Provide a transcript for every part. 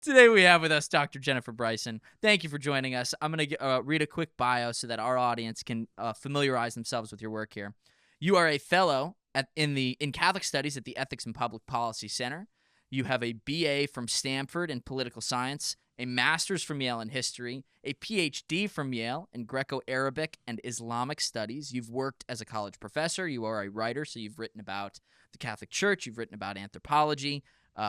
Today we have with us Dr. Jennifer Bryson. Thank you for joining us. I'm going to read a quick bio so that our audience can familiarize themselves with your work here. You are a fellow in Catholic Studies at the Ethics and Public Policy Center. You have a BA from Stanford in Political Science, a master's from Yale in History, a PhD from Yale in Greco-Arabic and Islamic Studies. You've worked as a college professor. You are a writer, so you've written about the Catholic Church. You've written about anthropology,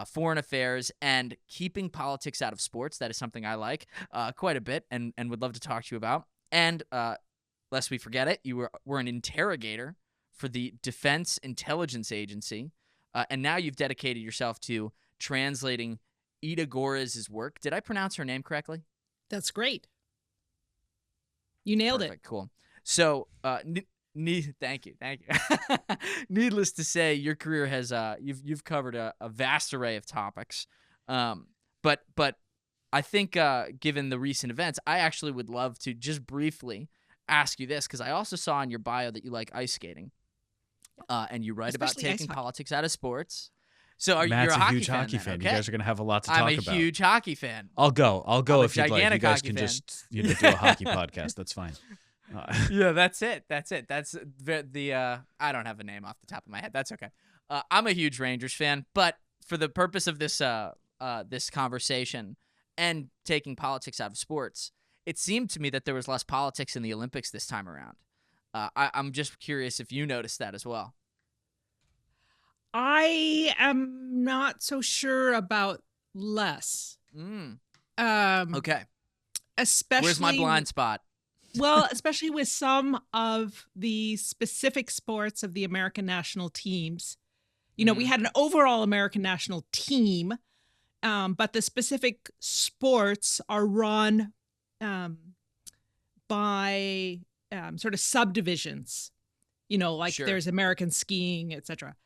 foreign affairs, and keeping politics out of sports. That is something I like quite a bit and would love to talk to you about. And lest we forget it, you were an interrogator for the Defense Intelligence Agency, and now you've dedicated yourself to translating Ida Görres' work. Did I pronounce her name correctly? That's great. You nailed Perfect, it. Cool. So, thank you. Needless to say, your career has you've covered a vast array of topics. But I think given the recent events, I actually would love to just briefly ask you this, because I also saw in your bio that you like ice skating, and you write Especially about taking politics out of sports. So you're Matt's a hockey huge hockey fan. Okay? You guys are going to have a lot to talk about. I'm a huge hockey fan. I'll go I'm if you'd like. You guys can just do a hockey podcast. That's fine. Yeah, that's it. That's the I don't have a name off the top of my head. That's okay. I'm a huge Rangers fan, but for the purpose of this this conversation and taking politics out of sports, it seemed to me that there was less politics in the Olympics this time around. I'm just curious if you noticed that as well. I am not so sure about less. Okay. Especially, where's my blind spot? Well, especially with some of the specific sports of the American national teams. You know, we had an overall American national team, but the specific sports are run by sort of subdivisions. You know, like there's American skiing, etc.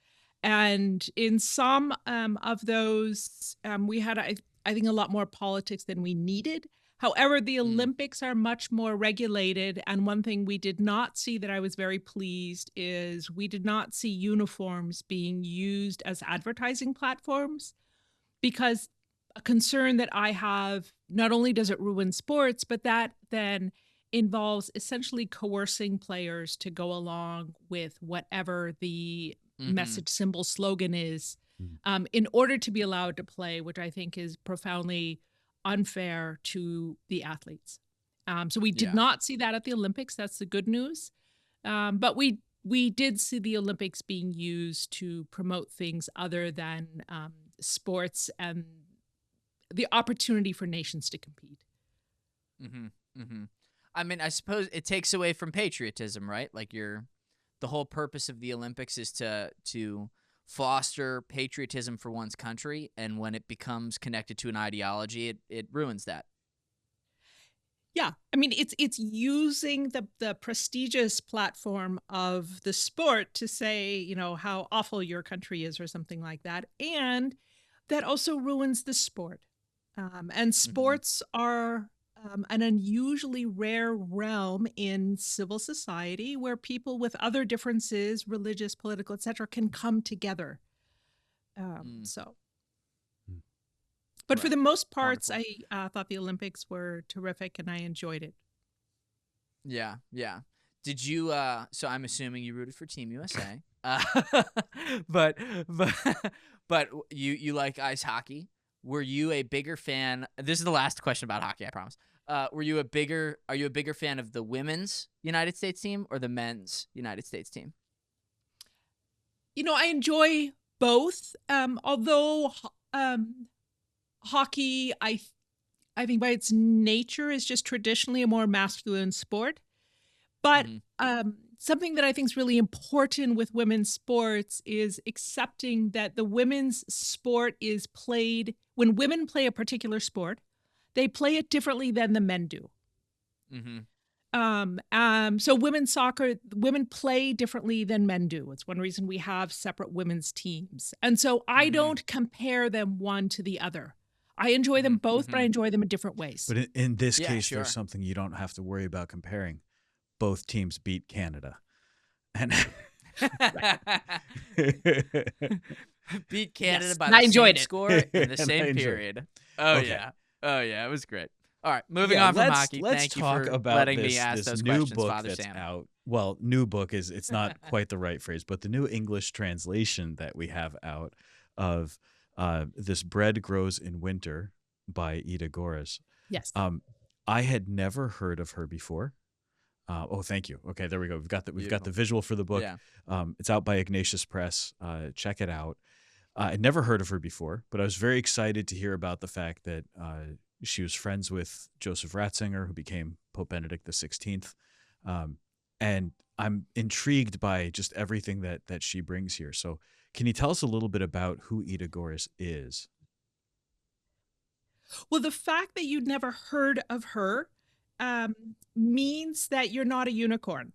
And in some of those, we had, I think, a lot more politics than we needed. However, the Olympics are much more regulated. And one thing we did not see that I was very pleased is we did not see uniforms being used as advertising platforms, because a concern that I have, not only does it ruin sports, but that then involves essentially coercing players to go along with whatever the message, symbol, slogan is in order to be allowed to play, which I think is profoundly unfair to the athletes. So we did not see that at the Olympics. That's the good news. But we did see the Olympics being used to promote things other than sports and the opportunity for nations to compete. I mean, I suppose it takes away from patriotism, right? Like the whole purpose of the Olympics is to foster patriotism for one's country, and when it becomes connected to an ideology, it ruins that. Yeah, I mean, it's using the prestigious platform of the sport to say, you know, how awful your country is or something like that, and that also ruins the sport. And sports are an unusually rare realm in civil society where people with other differences, religious, political, etc., can come together. But for the most parts, I thought the Olympics were terrific and I enjoyed it. Yeah. Did you? So I'm assuming you rooted for Team USA, but you like ice hockey. Were you a bigger fan? This is the last question about hockey, I promise. Are you a bigger fan of the women's United States team or the men's United States team? You know, I enjoy both. Although hockey, I think by its nature is just traditionally a more masculine sport. But something that I think is really important with women's sports is accepting that the women's sport is played, when women play a particular sport, they play it differently than the men do. So women's soccer, women play differently than men do. It's one reason we have separate women's teams. And so I don't compare them one to the other. I enjoy them both, but I enjoy them in different ways. But in this case, there's something you don't have to worry about comparing. Both teams beat Canada. And beat Canada by I the enjoyed same it. score in the same period. Oh Okay. yeah. Oh yeah. It was great. All right, moving on from hockey. Let's Thank you talk for about letting this, me ask this those new questions, book Father that's Sam. out. Well, new book it's not quite the right phrase, but the new English translation that we have out of This Bread Grows in Winter by Ida Görres. Yes. I had never heard of her before. Oh, thank you. Okay, there we go. We've got the visual for the book. Yeah. It's out by Ignatius Press. Check it out. I'd never heard of her before, but I was very excited to hear about the fact that she was friends with Joseph Ratzinger, who became Pope Benedict XVI. And I'm intrigued by just everything that she brings here. So can you tell us a little bit about who Ida Görres is? Well, the fact that you'd never heard of her means that you're not a unicorn.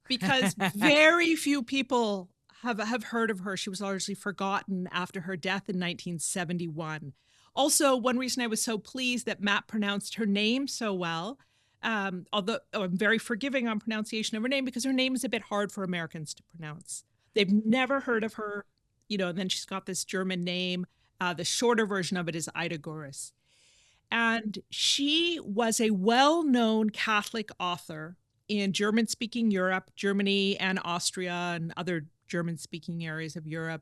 Because very few people have heard of her. She was largely forgotten after her death in 1971. Also, one reason I was so pleased that Matt pronounced her name so well, although I'm very forgiving on pronunciation of her name because her name is a bit hard for Americans to pronounce. They've never heard of her, and then she's got this German name. The shorter version of it is Ida Görres. And she was a well-known Catholic author in German-speaking Europe, Germany and Austria and other German-speaking areas of Europe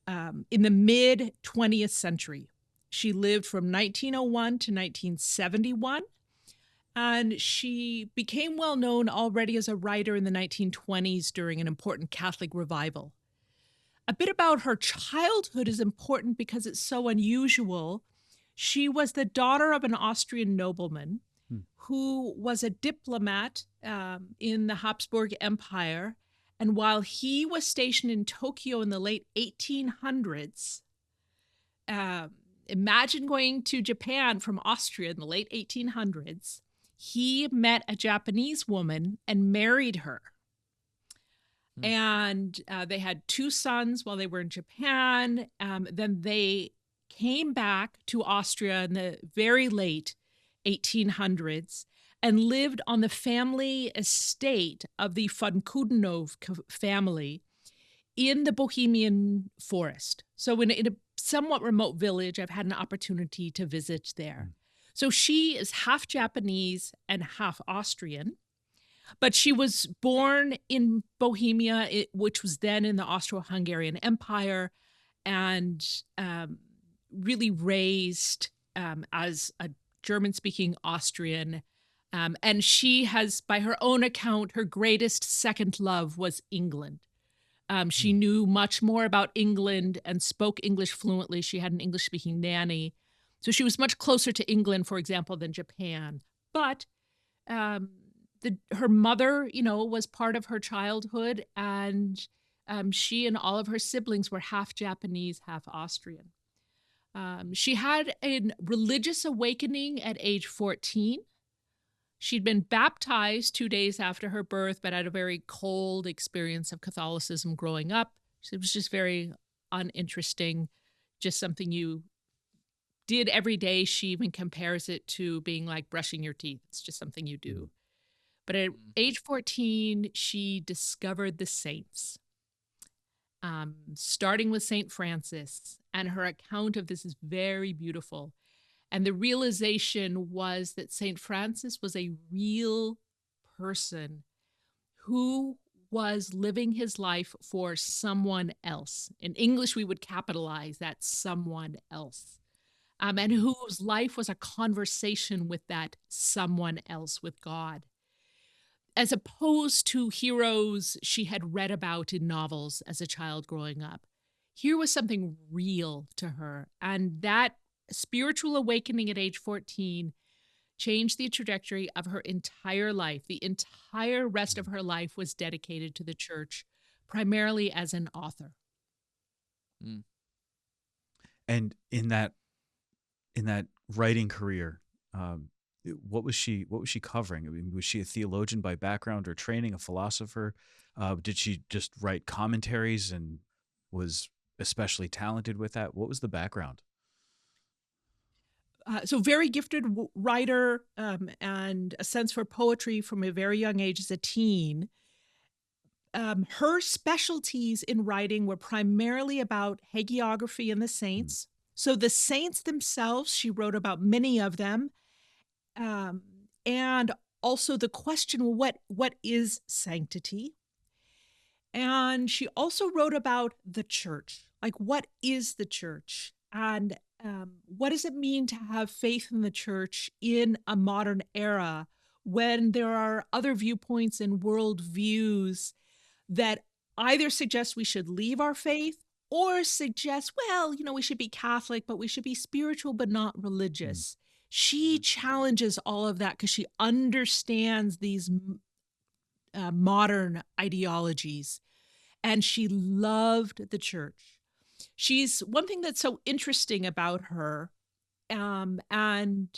in the mid-20th century. She lived from 1901 to 1971, and she became well-known already as a writer in the 1920s during an important Catholic revival. A bit about her childhood is important because it's so unusual. She was the daughter of an Austrian nobleman who was a diplomat in the Habsburg Empire. And while he was stationed in Tokyo in the late 1800s, imagine going to Japan from Austria in the late 1800s. He met a Japanese woman and married her. And they had 2 sons while they were in Japan. Then they came back to Austria in the very late 1800s and lived on the family estate of the von Kudenov family in the Bohemian forest. So in a somewhat remote village, I've had an opportunity to visit there. So she is half Japanese and half Austrian. But she was born in Bohemia, which was then in the Austro-Hungarian Empire, and really raised as a German-speaking Austrian. And she has, by her own account, her greatest second love was England. She knew much more about England and spoke English fluently. She had an English-speaking nanny. So she was much closer to England, for example, than Japan. But her mother, was part of her childhood, and she and all of her siblings were half Japanese, half Austrian. She had a religious awakening at age 14. She'd been baptized 2 days after her birth, but had a very cold experience of Catholicism growing up. It was just very uninteresting, just something you did every day. She even compares it to being like brushing your teeth. It's just something you do. But at age 14, she discovered the saints, starting with St. Francis. And her account of this is very beautiful. And the realization was that St. Francis was a real person who was living his life for someone else. In English, we would capitalize that someone else. And whose life was a conversation with that someone else, with God. As opposed to heroes she had read about in novels as a child growing up. Here was something real to her. And that spiritual awakening at age 14 changed the trajectory of her entire life. The entire rest of her life was dedicated to the church, primarily as an author. And in that writing career, what was she covering? I mean, was she a theologian by background or training, a philosopher? Did she just write commentaries and was especially talented with that? What was the background? So very gifted writer and a sense for poetry from a very young age as a teen. Her specialties in writing were primarily about hagiography and the saints. So the saints themselves, she wrote about many of them, and also the question, what is sanctity? And she also wrote about the church, like what is the church, and what does it mean to have faith in the church in a modern era when there are other viewpoints and worldviews that either suggest we should leave our faith or suggest, well, we should be Catholic, but we should be spiritual, but not religious. She challenges all of that because she understands these modern ideologies, and she loved the church. She's one thing that's so interesting about her, and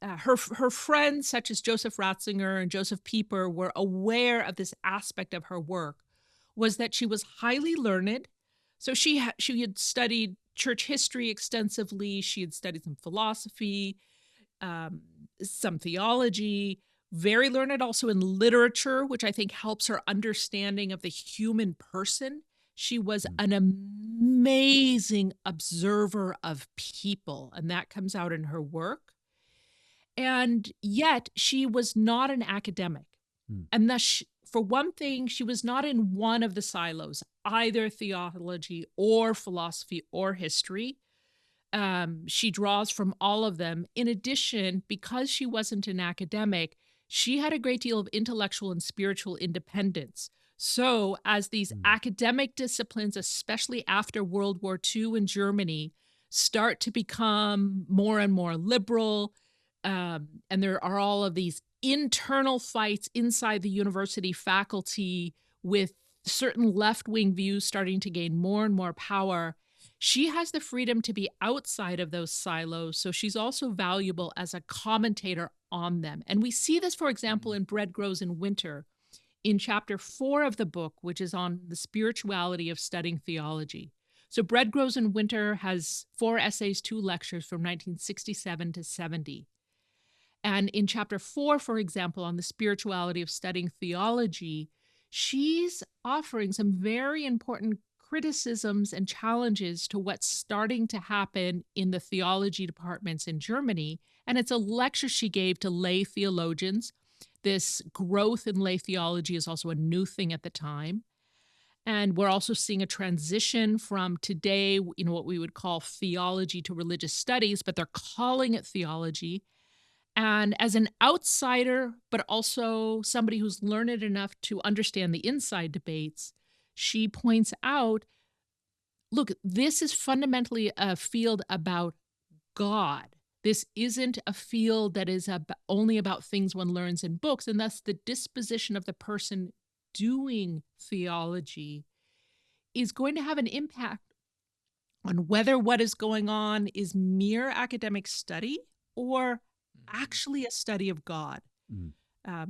her friends such as Joseph Ratzinger and Joseph Pieper were aware of this aspect of her work, was that she was highly learned. So she had studied church history extensively. She had studied some philosophy, some theology, very learned also in literature, which I think helps her understanding of the human person. She was an amazing observer of people, and that comes out in her work. And yet she was not an academic. And thus, for one thing, she was not in one of the silos, either theology or philosophy or history. She draws from all of them. In addition, because she wasn't an academic, she had a great deal of intellectual and spiritual independence. So as these academic disciplines, especially after World War II in Germany, start to become more and more liberal, and there are all of these internal fights inside the university faculty with certain left-wing views starting to gain more and more power, she has the freedom to be outside of those silos. So she's also valuable as a commentator on them. And we see this, for example, in Bread Grows in Winter, in chapter 4 of the book, which is on the spirituality of studying theology. So Bread Grows in Winter has 4 essays, 2 lectures from 1967 to 70. And in chapter 4, for example, on the spirituality of studying theology, she's offering some very important criticisms and challenges to what's starting to happen in the theology departments in Germany. And it's a lecture she gave to lay theologians. This growth in lay theology is also a new thing at the time. And we're also seeing a transition from today, what we would call theology to religious studies, but they're calling it theology. And as an outsider, but also somebody who's learned enough to understand the inside debates, she points out, look, this is fundamentally a field about God. This isn't a field that is only about things one learns in books, and thus the disposition of the person doing theology is going to have an impact on whether what is going on is mere academic study or actually a study of God.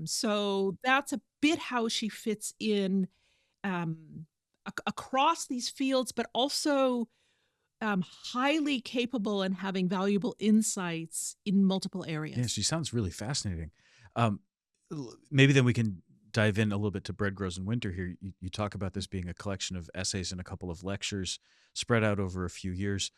So that's a bit how she fits in across these fields, but also highly capable and having valuable insights in multiple areas. Yeah, she sounds really fascinating. Maybe then we can dive in a little bit to Bread Grows in Winter here. You talk about this being a collection of essays and a couple of lectures spread out over a few years.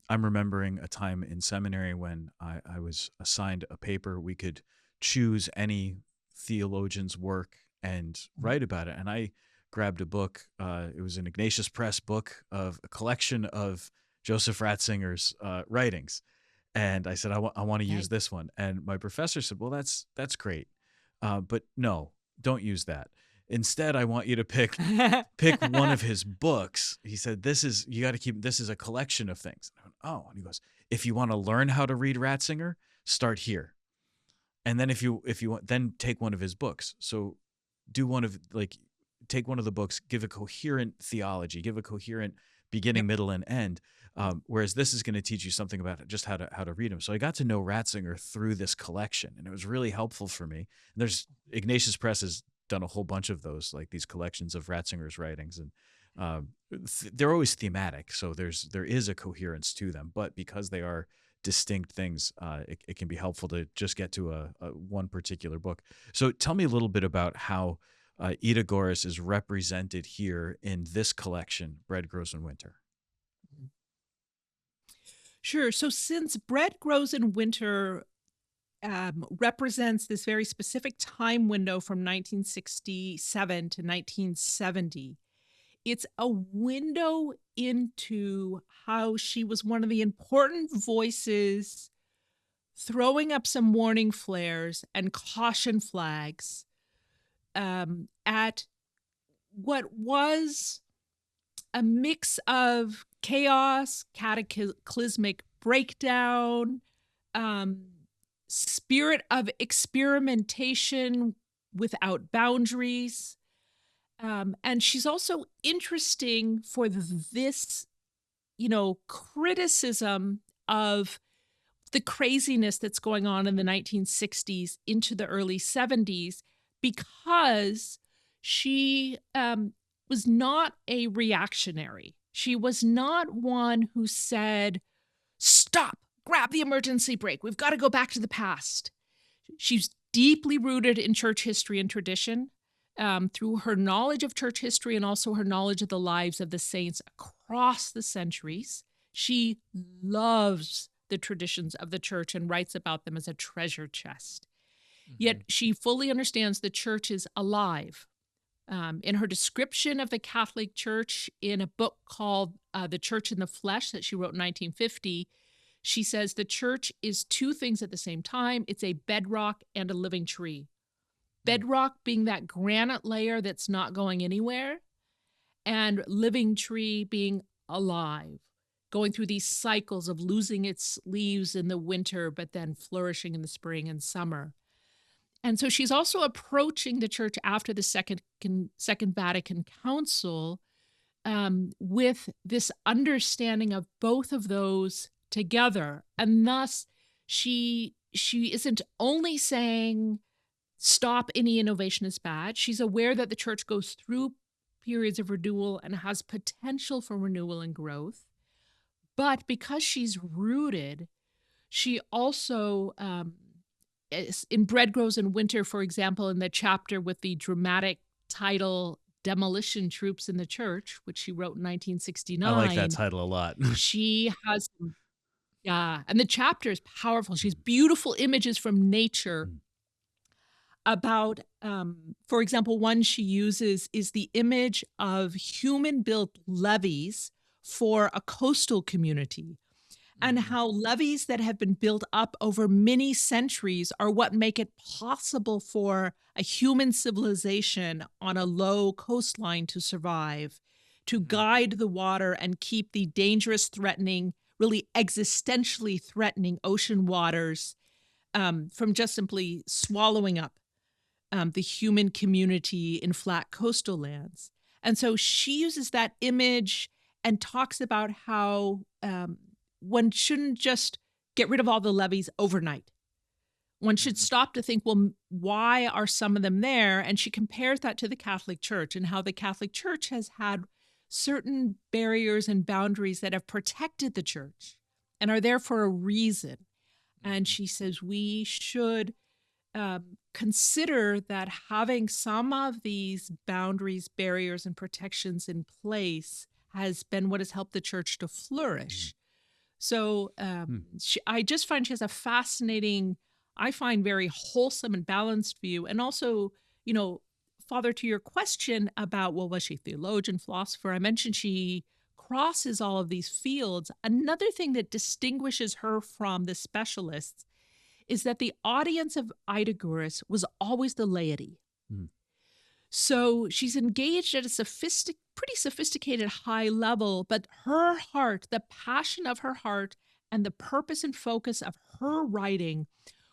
I'm remembering a time in seminary when I was assigned a paper. We could choose any theologian's work and write about it. And I grabbed a book. It was an Ignatius Press book of a collection of Joseph Ratzinger's writings. And I said, I want to use this one. And my professor said, well, that's great. But no, don't use that. Instead, I want you to pick one of his books. He said, you got to keep, this is a collection of things. And I went, oh, and he goes, if you want to learn how to read Ratzinger, start here. And then if you want, then take one of his books. So take one of the books, give a coherent theology, give a coherent beginning, middle, and end. Whereas this is going to teach you something about just how to read him. So I got to know Ratzinger through this collection, and it was really helpful for me. And there's Ignatius Press has done a whole bunch of those, like these collections of Ratzinger's writings, and they're always thematic. So there is a coherence to them, but because they are distinct things, it can be helpful to just get to a one particular book. So tell me a little bit about how Ida Görres is represented here in this collection, Bread Grows in Winter. Sure. So since bread grows in winter represents this very specific time window from 1967 to 1970, it's a window into how she was one of the important voices throwing up some warning flares and caution flags at what was a mix of chaos, cataclysmic breakdown, spirit of experimentation without boundaries. And she's also interesting for this, criticism of the craziness that's going on in the 1960s into the early 70s, because she was not a reactionary. She was not one who said, stop, grab the emergency brake. We've got to go back to the past. She's deeply rooted in church history and tradition through her knowledge of church history and also her knowledge of the lives of the saints across the centuries. She loves the traditions of the church and writes about them as a treasure chest. Mm-hmm. Yet she fully understands the church is alive. In her description of the Catholic Church in a book called The Church in the Flesh that she wrote in 1950, she says the church is two things at the same time. It's a bedrock and a living tree. Bedrock being that granite layer that's not going anywhere, and living tree being alive, going through these cycles of losing its leaves in the winter, but then flourishing in the spring and summer. And so she's also approaching the church after the Second Vatican Council with this understanding of both of those together. And thus, she isn't only saying, stop any innovation is bad. She's aware that the church goes through periods of renewal and has potential for renewal and growth. But because she's rooted, she also... in Bread Grows in Winter, for example, in the chapter with the dramatic title Demolition Troops in the Church, which she wrote in 1969. I like that title a lot. She has, and the chapter is powerful. She has beautiful images from nature about, for example, one she uses is the image of human-built levees for a coastal community, and how levees that have been built up over many centuries are what make it possible for a human civilization on a low coastline to survive, to guide the water and keep the dangerous, threatening, really existentially threatening ocean waters from just simply swallowing up the human community in flat coastal lands. And so she uses that image and talks about how one shouldn't just get rid of all the levees overnight. One should stop to think, well, why are some of them there? And she compares that to the Catholic Church and how the Catholic Church has had certain barriers and boundaries that have protected the church and are there for a reason. And she says we should consider that having some of these boundaries, barriers, and protections in place has been what has helped the church to flourish. So I just find she has a fascinating, I find very wholesome and balanced view. And also, Father, to your question about, well, was she theologian, philosopher? I mentioned she crosses all of these fields. Another thing that distinguishes her from the specialists is that the audience of Ida Görres was always the laity. So she's engaged at a pretty sophisticated high level, but her heart, the passion of her heart and the purpose and focus of her writing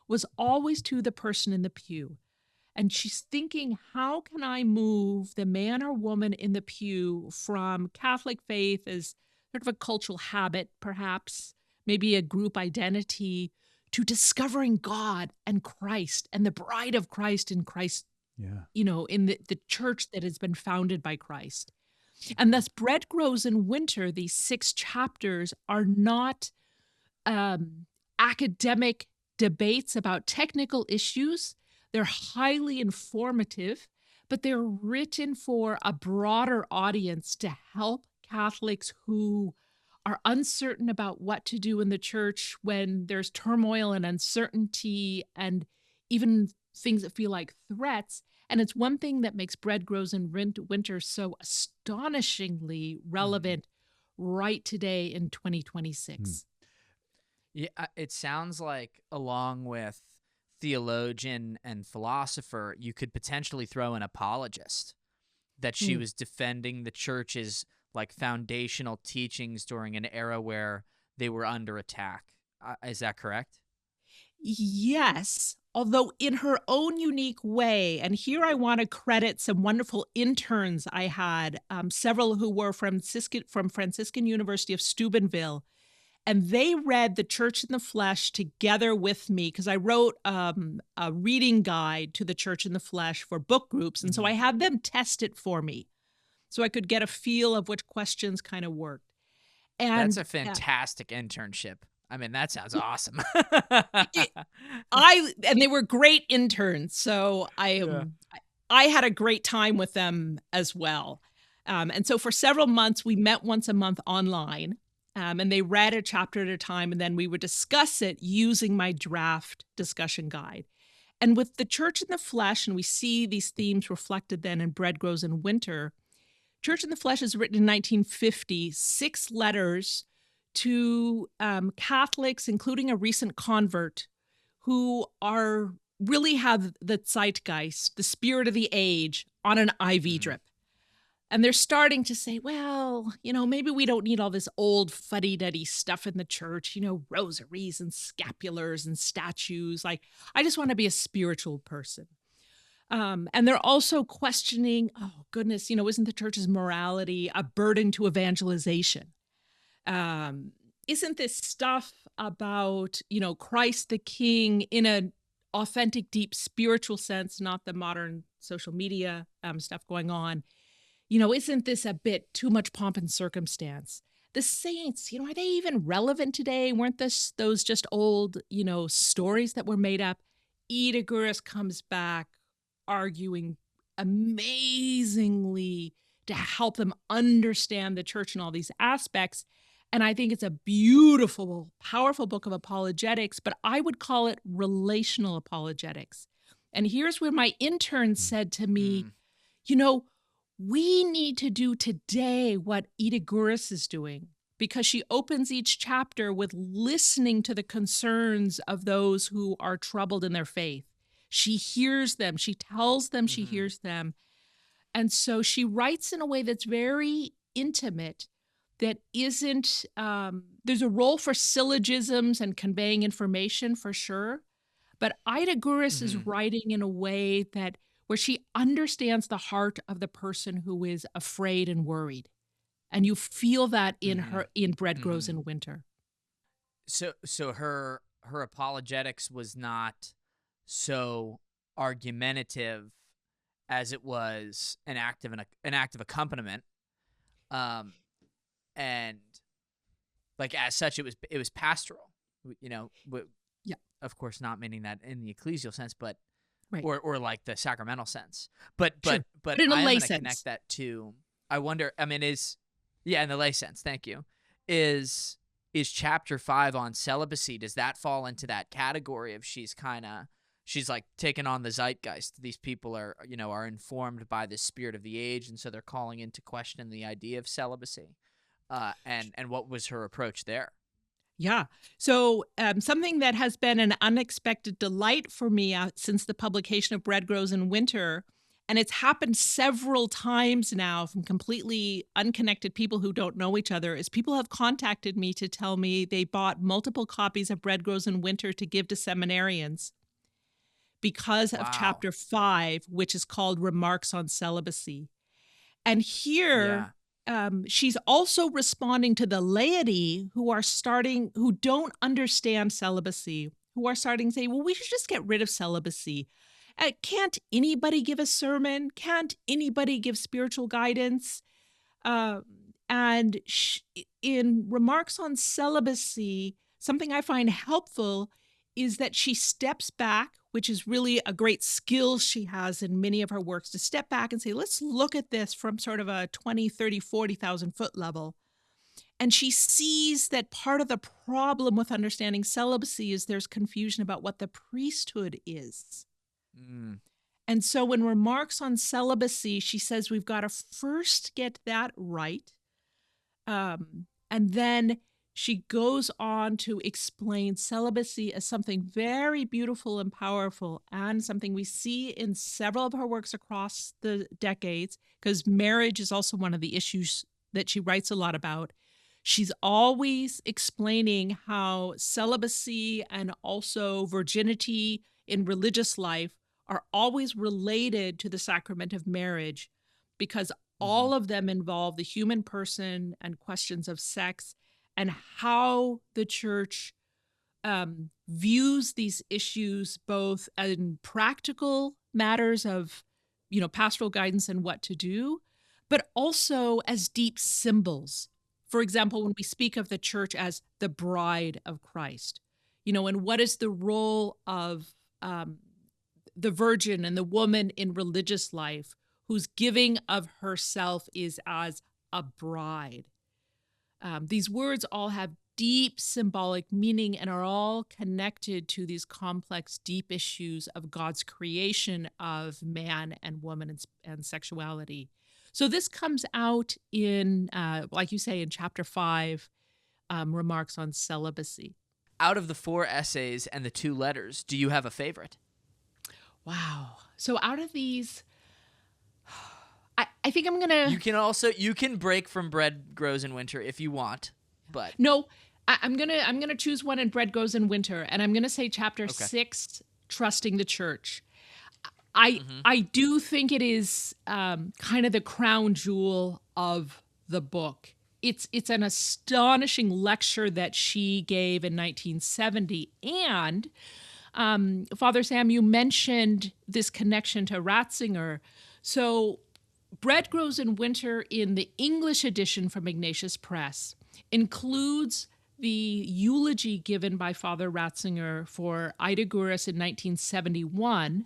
was always to the person in the pew. And she's thinking, how can I move the man or woman in the pew from Catholic faith as sort of a cultural habit, perhaps, maybe a group identity, to discovering God and Christ and the bride of Christ in Christ, in the church that has been founded by Christ. And thus, Bread Grows in Winter, these 6 chapters are not academic debates about technical issues. They're highly informative, but they're written for a broader audience to help Catholics who are uncertain about what to do in the church when there's turmoil and uncertainty and even things that feel like threats. And it's one thing that makes Bread Grows in Winter so astonishingly relevant right today in 2026. Yeah, it sounds like along with theologian and philosopher, you could potentially throw an apologist, that she was defending the church's like foundational teachings during an era where they were under attack. Is that correct? Yes, although in her own unique way. And here I want to credit some wonderful interns I had, several who were from Franciscan University of Steubenville. And they read The Church in the Flesh together with me because I wrote a reading guide to The Church in the Flesh for book groups. And so I had them test it for me so I could get a feel of which questions kind of worked. And that's a fantastic internship. I mean, that sounds awesome. And they were great interns. So I had a great time with them as well. And so for several months, we met once a month online. And they read a chapter at a time, and then we would discuss it using my draft discussion guide. And with The Church in the Flesh, and we see these themes reflected then in Bread Grows in Winter, Church in the Flesh is written in 1950, 6 letters to Catholics, including a recent convert, who really have the zeitgeist, the spirit of the age, on an IV drip. And they're starting to say, well, maybe we don't need all this old fuddy-duddy stuff in the church, rosaries and scapulars and statues. Like, I just want to be a spiritual person. And they're also questioning, oh, goodness, isn't the church's morality a burden to evangelization? Isn't this stuff about, Christ the King in an authentic, deep spiritual sense, not the modern social media stuff going on? Isn't this a bit too much pomp and circumstance? The saints, are they even relevant today? Weren't those just old, stories that were made up? Ida Görres comes back arguing amazingly to help them understand the church and all these aspects. And I think it's a beautiful, powerful book of apologetics, but I would call it relational apologetics. And here's where my intern said to me, we need to do today what Ida Görres is doing, because she opens each chapter with listening to the concerns of those who are troubled in their faith. She hears them. She tells them she hears them. And so she writes in a way that's very intimate, that isn't, there's a role for syllogisms and conveying information for sure. But Ida Görres is writing in a way where she understands the heart of the person who is afraid and worried. And you feel that in Bread Grows in Winter. So her apologetics was not so argumentative as it was an active accompaniment. And like as such, it was pastoral, of course, not meaning that in the ecclesial sense, but right. or like the sacramental sense, but in a lay sense. Connect that to, I wonder, in the lay sense. Thank you. Is chapter 5 on celibacy? Does that fall into that category of she's like taking on the zeitgeist? These people are informed by the spirit of the age, and so they're calling into question the idea of celibacy. And what was her approach there? Yeah. So something that has been an unexpected delight for me since the publication of Bread Grows in Winter, and it's happened several times now from completely unconnected people who don't know each other, is people have contacted me to tell me they bought multiple copies of Bread Grows in Winter to give to seminarians because of chapter 5, which is called Remarks on Celibacy. And here... she's also responding to the laity who don't understand celibacy, who are starting to say, well, we should just get rid of celibacy. Can't anybody give a sermon? Can't anybody give spiritual guidance? And in Remarks on Celibacy, something I find helpful is that she steps back, which is really a great skill she has in many of her works, to step back and say, let's look at this from sort of a 20, 30, 40,000 foot level. And she sees that part of the problem with understanding celibacy is there's confusion about what the priesthood is. And so when remarks on celibacy, she says we've got to first get that right. And then she goes on to explain celibacy as something very beautiful and powerful, and something we see in several of her works across the decades, because marriage is also one of the issues that she writes a lot about. She's always explaining how celibacy and also virginity in religious life are always related to the sacrament of marriage, because all of them involve the human person and questions of sex, and how the church views these issues both in practical matters of, pastoral guidance and what to do, but also as deep symbols. For example, when we speak of the church as the bride of Christ, and what is the role of the virgin and the woman in religious life whose giving of herself is as a bride. These words all have deep symbolic meaning and are all connected to these complex, deep issues of God's creation of man and woman and sexuality. So this comes out in, like you say, in chapter 5, remarks on celibacy. Out of the 4 essays and the 2 letters, do you have a favorite? Wow. So out of these, I think I'm going to... You can break from Bread Grows in Winter if you want, but... No, I'm gonna choose one in Bread Grows in Winter, and I'm gonna say chapter 6, Trusting the Church. I do think it is kind of the crown jewel of the book. It's an astonishing lecture that she gave in 1970, and Father Sam, you mentioned this connection to Ratzinger. So Bread Grows in Winter in the English edition from Ignatius Press includes the eulogy given by Father Ratzinger for Ida Görres in 1971.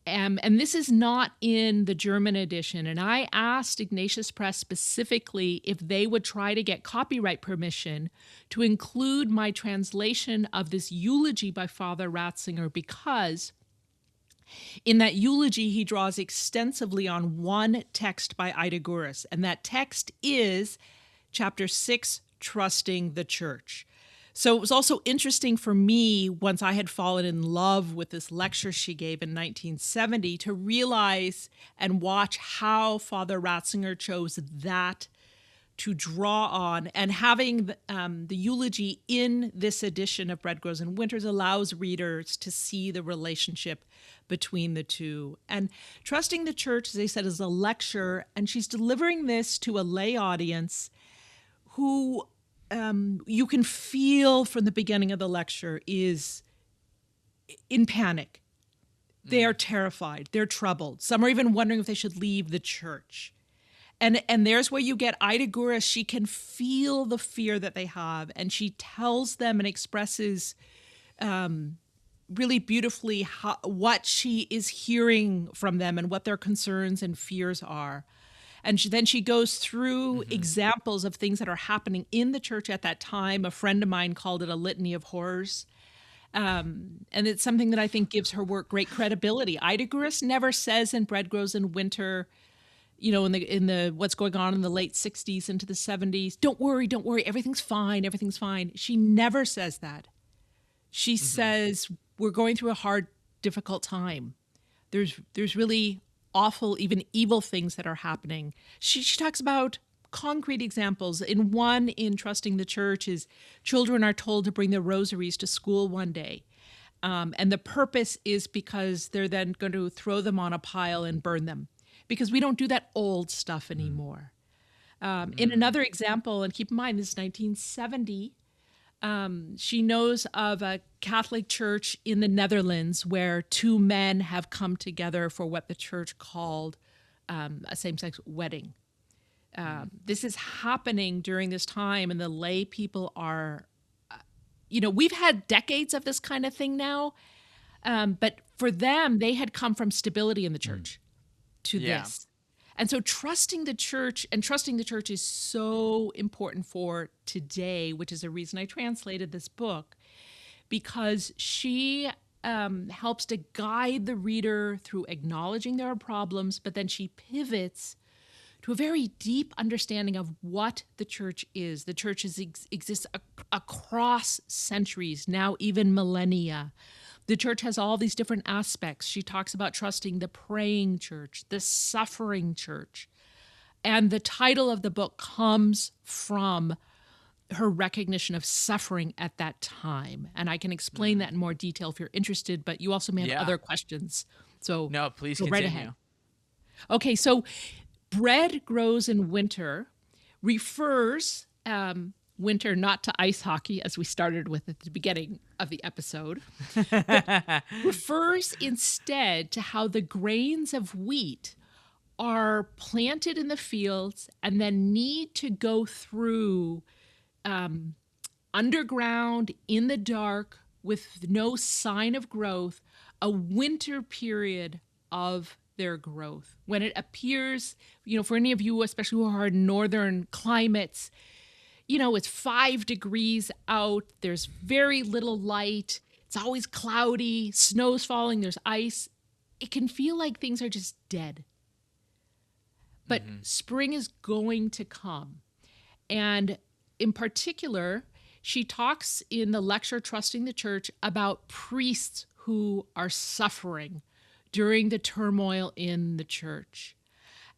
And this is not in the German edition. And I asked Ignatius Press specifically if they would try to get copyright permission to include my translation of this eulogy by Father Ratzinger, because in that eulogy, he draws extensively on one text by Ida Görres. And that text is chapter 6, Trusting the Church. So it was also interesting for me, once I had fallen in love with this lecture she gave in 1970, to realize and watch how Father Ratzinger chose that to draw on. And having the eulogy in this edition of Bread Grows in Winters allows readers to see the relationship between the two. And Trusting the Church, as I said, is a lecture, and she's delivering this to a lay audience who you can feel from the beginning of the lecture is in panic. They are terrified. They're troubled. Some are even wondering if they should leave the church. And there's where you get Ida Görres. She can feel the fear that they have, and she tells them and expresses really beautifully what she is hearing from them and what their concerns and fears are. And then she goes through examples of things that are happening in the church at that time. A friend of mine called it a litany of horrors. And it's something that I think gives her work great credibility. Ida Görres never says in Bread Grows in Winter, in the what's going on in the late 60s into the 70s, don't worry, everything's fine. She never says that. She says, we're going through a hard, difficult time. There's really awful, even evil things that are happening. She talks about concrete examples. In Trusting the Church is children are told to bring their rosaries to school one day. And the purpose is because they're then going to throw them on a pile and burn them, because we don't do that old stuff anymore. In another example, and keep in mind, this is 1970, she knows of a Catholic church in the Netherlands where 2 men have come together for what the church called a same-sex wedding. This is happening during this time, and the lay people are, we've had decades of this kind of thing now, but for them, they had come from stability in the church to this. And so trusting the church is so important for today, which is a reason I translated this book, because she helps to guide the reader through acknowledging there are problems, but then she pivots to a very deep understanding of what the church is. The church exists across centuries, now even millennia. The church has all these different aspects. She talks about trusting the praying church, the suffering church. And the title of the book comes from her recognition of suffering at that time. And I can explain that in more detail if you're interested, but you also may have other questions. So no, please go continue. right ahead. Okay, so bread grows in winter refers, winter not to ice hockey, as we started with at the beginning of the episode, but refers instead to how the grains of wheat are planted in the fields and then need to go through underground in the dark with no sign of growth, a winter period of their growth. When it appears, for any of you, especially who are in northern climates, it's 5 degrees out, there's very little light, it's always cloudy, snow's falling, there's ice. It can feel like things are just dead. But spring is going to come. And in particular, she talks in the lecture Trusting the Church about priests who are suffering during the turmoil in the church.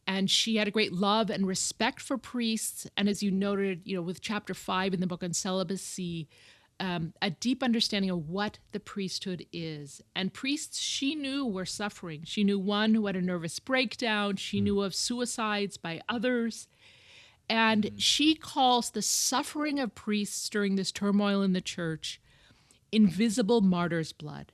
And she had a great love and respect for priests. And as you noted, with chapter 5 in the book on celibacy, a deep understanding of what the priesthood is. And priests she knew were suffering. She knew one who had a nervous breakdown. She knew of suicides by others. And she calls the suffering of priests during this turmoil in the church invisible martyr's blood.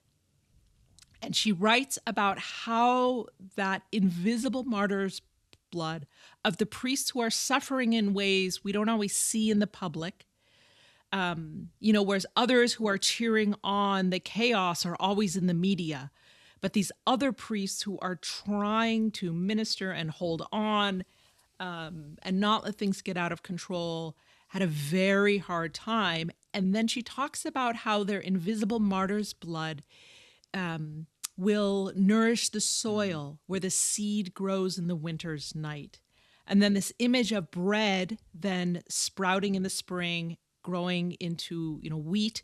And she writes about how that invisible martyr's blood of the priests who are suffering in ways we don't always see in the public, whereas others who are cheering on the chaos are always in the media. But these other priests who are trying to minister and hold on and not let things get out of control had a very hard time. And then she talks about how their invisible martyr's blood will nourish the soil where the seed grows in the winter's night. And then this image of bread then sprouting in the spring, growing into wheat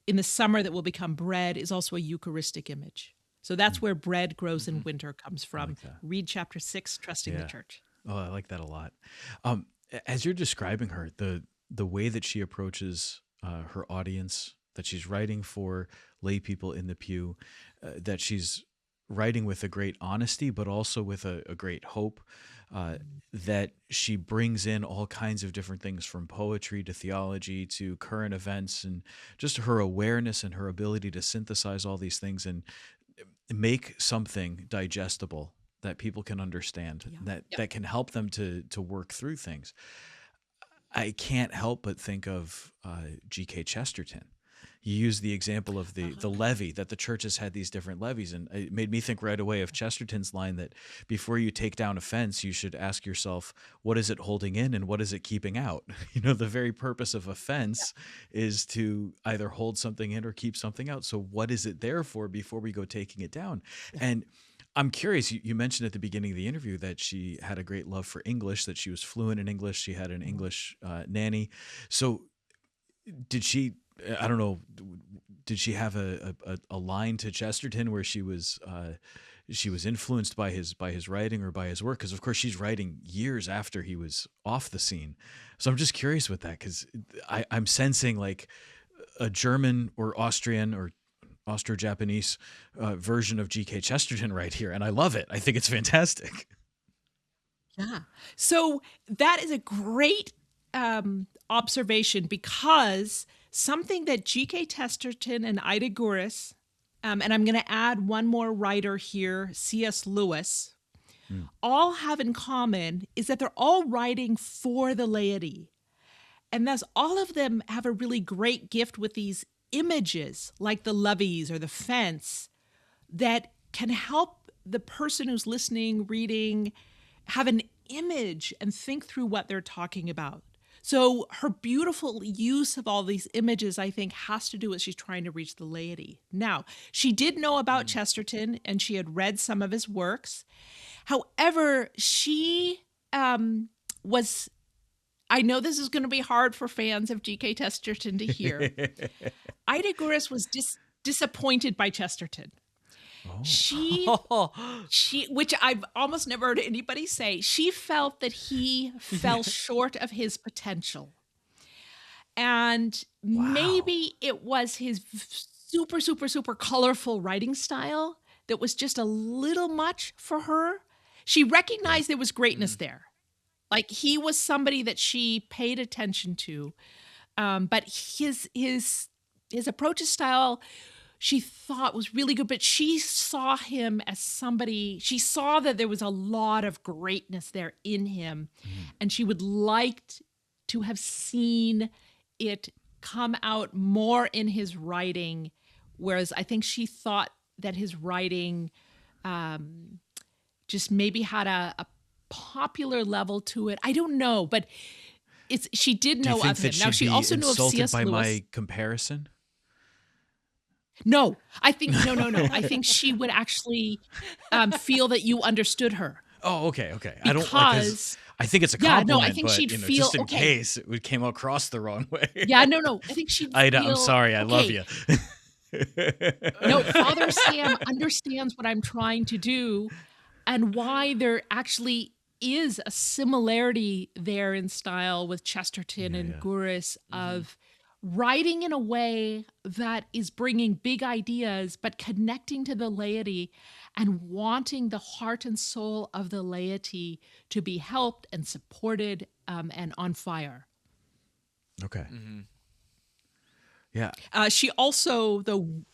in the summer that will become bread is also a Eucharistic image. So that's where bread grows in winter comes from. Like read chapter 6, Trusting the Church. Oh, I like that a lot. As you're describing her, the way that she approaches her audience, that she's writing for lay people in the pew, that she's writing with a great honesty, but also with a great hope, that she brings in all kinds of different things from poetry to theology to current events, and just her awareness and her ability to synthesize all these things and make something digestible that people can understand, that can help them to work through things. I can't help but think of G.K. Chesterton. You use the example of the levee, that the church has had these different levees. And it made me think right away of Chesterton's line that before you take down a fence, you should ask yourself, what is it holding in and what is it keeping out? The very purpose of a fence is to either hold something in or keep something out. So what is it there for before we go taking it down? Yeah. And I'm curious, you mentioned at the beginning of the interview that she had a great love for English, that she was fluent in English. She had an English nanny. So did she, I don't know, did she have a line to Chesterton where she was influenced by his writing or by his work? Because of course she's writing years after he was off the scene. So I'm just curious with that, because I'm sensing like a German or Austrian or Austro-Japanese version of G.K. Chesterton right here. And I love it. I think it's fantastic. Yeah. So that is a great observation, because something that G.K. Chesterton and Ida Görres, and I'm going to add one more writer here, C.S. Lewis, all have in common is that they're all writing for the laity. And thus all of them have a really great gift with these images like the levees or the fence that can help the person who's listening, reading, have an image and think through what they're talking about. So her beautiful use of all these images, I think, has to do with she's trying to reach the laity. Now, she did know about Chesterton, and she had read some of his works. However, she was, I know this is going to be hard for fans of G.K. Chesterton to hear. Ida Görres was disappointed by Chesterton. Oh. She, which I've almost never heard anybody say, she felt that he fell short of his potential. And maybe it was his super, super, super colorful writing style that was just a little much for her. She recognized there was greatness there. Like, he was somebody that she paid attention to. But his approach, his style, she thought was really good, but she saw him as somebody, she saw that there was a lot of greatness there in him, and she would like to have seen it come out more in his writing, whereas I think she thought that his writing just maybe had a popular level to it. I don't know, but she did know of him. Now, she also knew of C.S. by Lewis. my comparison? No, I think no. I think she would actually feel that you understood her. Oh, okay. Because I think it's a compliment, no, I think but she'd feel just in case it came across the wrong way. Yeah, no. I think she'd Ida, feel, I'm sorry. I love you. No, Father Sam understands what I'm trying to do and why there actually is a similarity there in style with Chesterton and Görres of writing in a way that is bringing big ideas, but connecting to the laity and wanting the heart and soul of the laity to be helped and supported and on fire. Okay. Yeah. She also,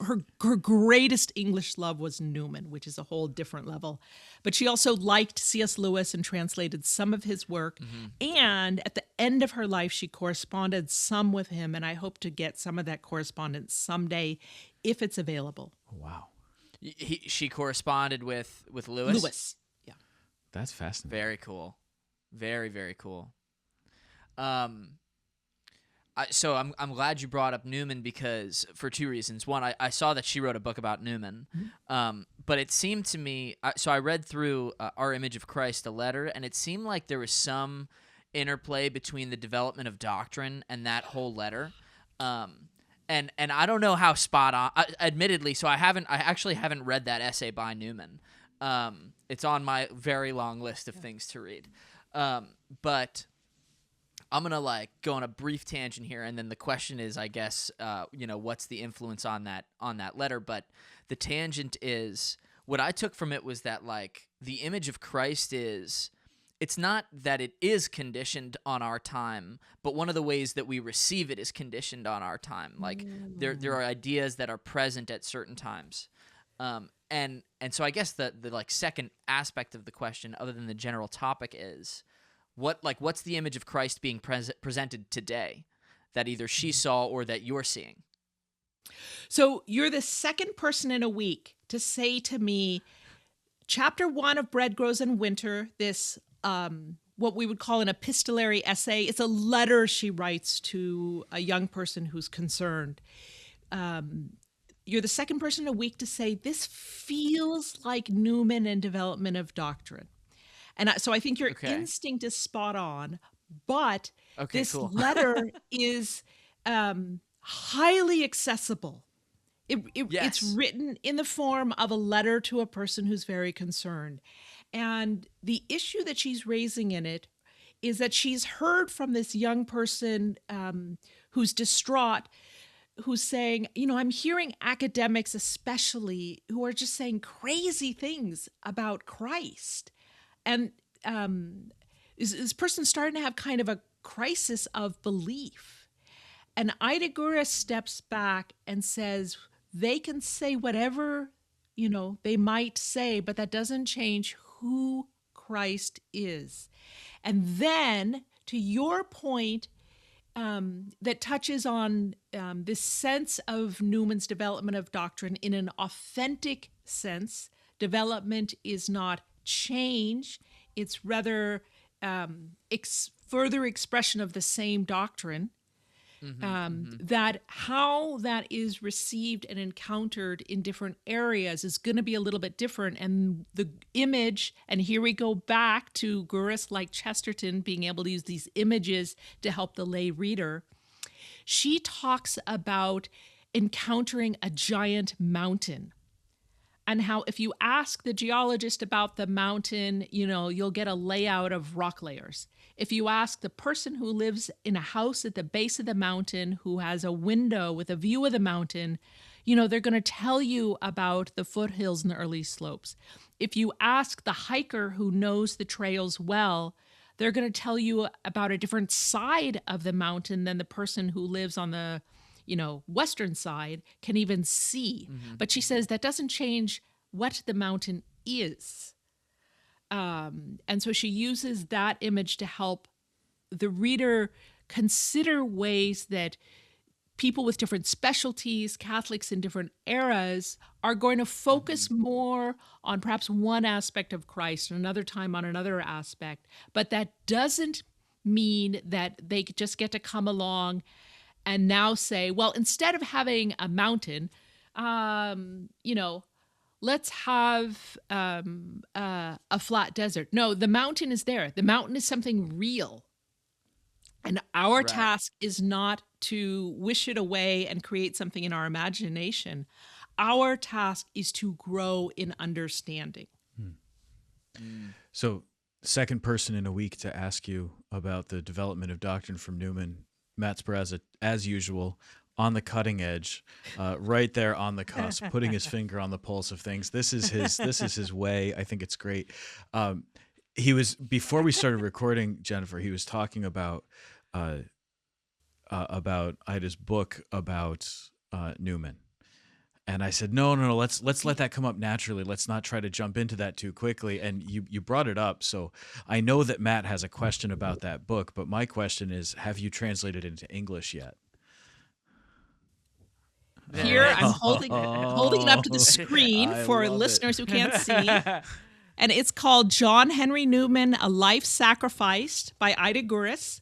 her greatest English love was Newman, which is a whole different level. But she also liked C.S. Lewis and translated some of his work. And at the end of her life, she corresponded some with him. And I hope to get some of that correspondence someday if it's available. Oh, wow. She corresponded with Lewis? Lewis, yeah. That's fascinating. Very cool. Very, very cool. So I'm glad you brought up Newman because for two reasons. One, I saw that she wrote a book about Newman, but it seemed to me. So I read through Our Image of Christ, a letter, and it seemed like there was some interplay between the development of doctrine and that whole letter. And I don't know how spot on. Admittedly, so I actually haven't read that essay by Newman. It's on my very long list of things to read, but. I'm gonna go on a brief tangent here, and then the question is, I guess, what's the influence on that letter? But the tangent is what I took from it was that the image of Christ it's not that it is conditioned on our time, but one of the ways that we receive it is conditioned on our time. There are ideas that are present at certain times, and so I guess the second aspect of the question, other than the general topic, is. What's the image of Christ being presented today that either she saw or that you're seeing? So you're the second person in a week to say to me, chapter 1 of Bread Grows in Winter, this what we would call an epistolary essay. It's a letter she writes to a young person who's concerned. You're the second person in a week to say, this feels like Newman and development of doctrine. And so I think your instinct is spot on, but this letter is highly accessible. It's written in the form of a letter to a person who's very concerned. And the issue that she's raising in it is that she's heard from this young person who's distraught, who's saying, I'm hearing academics especially who are just saying crazy things about Christ. And this person's starting to have kind of a crisis of belief. And Ida Görres steps back and says, they can say whatever, they might say, but that doesn't change who Christ is. And then, to your point, that touches on this sense of Newman's development of doctrine in an authentic sense. Development is not change, it's rather further expression of the same doctrine. That how that is received and encountered in different areas is going to be a little bit different. And the image, and here we go back to Görres, like Chesterton, being able to use these images to help the lay reader. She talks about encountering a giant mountain, and how if you ask the geologist about the mountain, you'll get a layout of rock layers. If you ask the person who lives in a house at the base of the mountain, who has a window with a view of the mountain, they're going to tell you about the foothills and the early slopes. If you ask the hiker who knows the trails well, they're going to tell you about a different side of the mountain than the person who lives on the western side can even see. But she says that doesn't change what the mountain is. And so she uses that image to help the reader consider ways that people with different specialties, Catholics in different eras, are going to focus more on perhaps one aspect of Christ and another time on another aspect. But that doesn't mean that they just get to come along and now say, well, instead of having a mountain, let's have a flat desert. No, the mountain is there. The mountain is something real. And our task is not to wish it away and create something in our imagination. Our task is to grow in understanding. So, second person in a week to ask you about the development of doctrine from Newman. Matt Speraza, as usual, on the cutting edge, right there on the cusp, putting his finger on the pulse of things. This is his way. I think it's great. He was, before we started recording, Jennifer, he was talking about Ida's book about Newman. And I said, no, let's let that come up naturally. Let's not try to jump into that too quickly. And you brought it up. So I know that Matt has a question about that book, but my question is, have you translated it into English yet? Here, I'm holding it up to the screen for listeners who can't see. And it's called John Henry Newman, A Life Sacrificed by Ida Görres.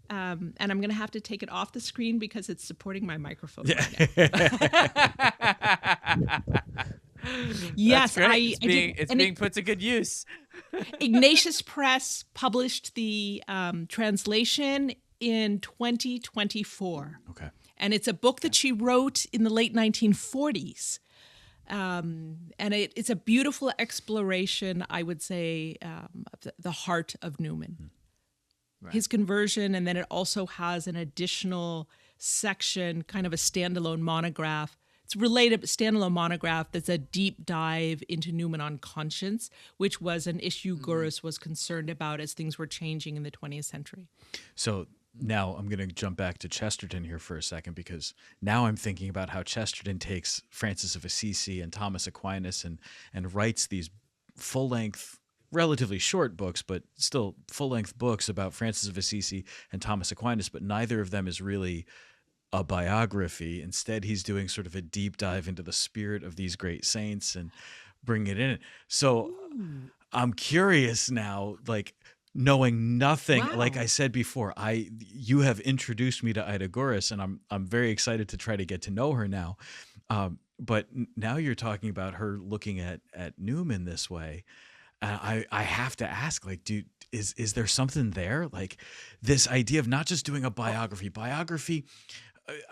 And I'm going to have to take it off the screen because it's supporting my microphone right now. Yes, it's being put to good use. Ignatius Press published the translation in 2024. Okay. And it's a book that she wrote in the late 1940s. And it's a beautiful exploration, I would say, of the heart of Newman. Right. His conversion, and then it also has an additional section, kind of a standalone monograph. It's related, standalone monograph that's a deep dive into Newman on conscience, which was an issue Görres was concerned about as things were changing in the 20th century. So now I'm going to jump back to Chesterton here for a second, because now I'm thinking about how Chesterton takes Francis of Assisi and Thomas Aquinas and writes these full-length, relatively short books, but still full-length books about Francis of Assisi and Thomas Aquinas, but neither of them is really a biography. Instead, he's doing sort of a deep dive into the spirit of these great saints and bringing it in. So I'm curious now, like, knowing nothing, like I said before, you have introduced me to Ida Görres, and I'm very excited to try to get to know her now. But now you're talking about her looking at Newman this way. I have to ask, like, is there something there? Like, this idea of not just doing a biography. Biography,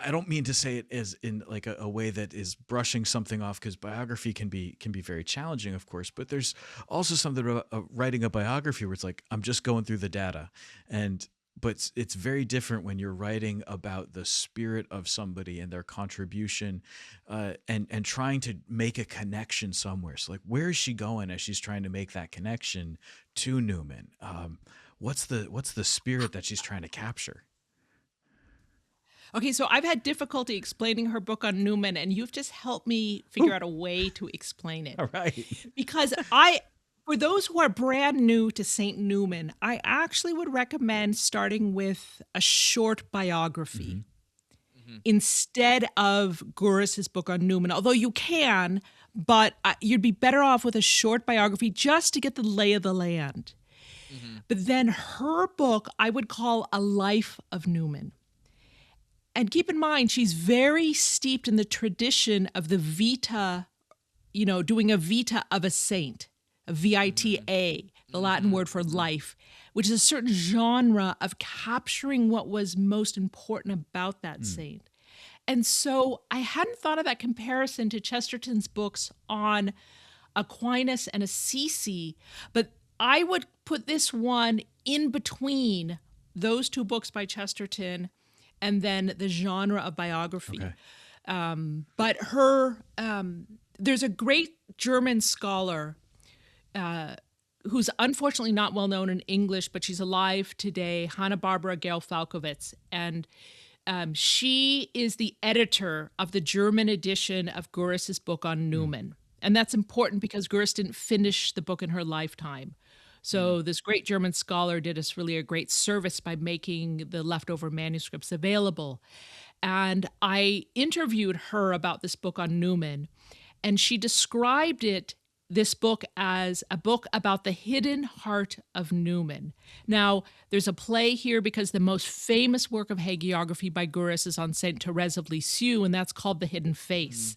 I don't mean to say it as in like a way that is brushing something off, because biography can be very challenging, of course. But there's also something about writing a biography where it's like, I'm just going through the data, but it's very different when you're writing about the spirit of somebody and their contribution, and trying to make a connection somewhere. So, like, where is she going as she's trying to make that connection to Newman? What's the spirit that she's trying to capture? Okay, so I've had difficulty explaining her book on Newman, and you've just helped me figure out a way to explain it. All right. Because for those who are brand new to St. Newman, I actually would recommend starting with a short biography instead of Görres' book on Newman, although you can, but you'd be better off with a short biography just to get the lay of the land. But then her book, I would call A Life of Newman. And keep in mind, she's very steeped in the tradition of the vita, doing a vita of a saint, a vita, the Latin word for life, which is a certain genre of capturing what was most important about that saint. And so I hadn't thought of that comparison to Chesterton's books on Aquinas and Assisi, but I would put this one in between those two books by Chesterton and then the genre of biography. Okay. But her, there's a great German scholar who's unfortunately not well known in English, but she's alive today, Hanna Barbara Gehl-Falkowitz. And she is the editor of the German edition of Görres's book on Newman. And that's important because Görres didn't finish the book in her lifetime. So this great German scholar did us really a great service by making the leftover manuscripts available. And I interviewed her about this book on Newman, and she described this book as a book about the hidden heart of Newman. Now, there's a play here because the most famous work of hagiography by Görres is on Saint Therese of Lisieux, and that's called The Hidden Face.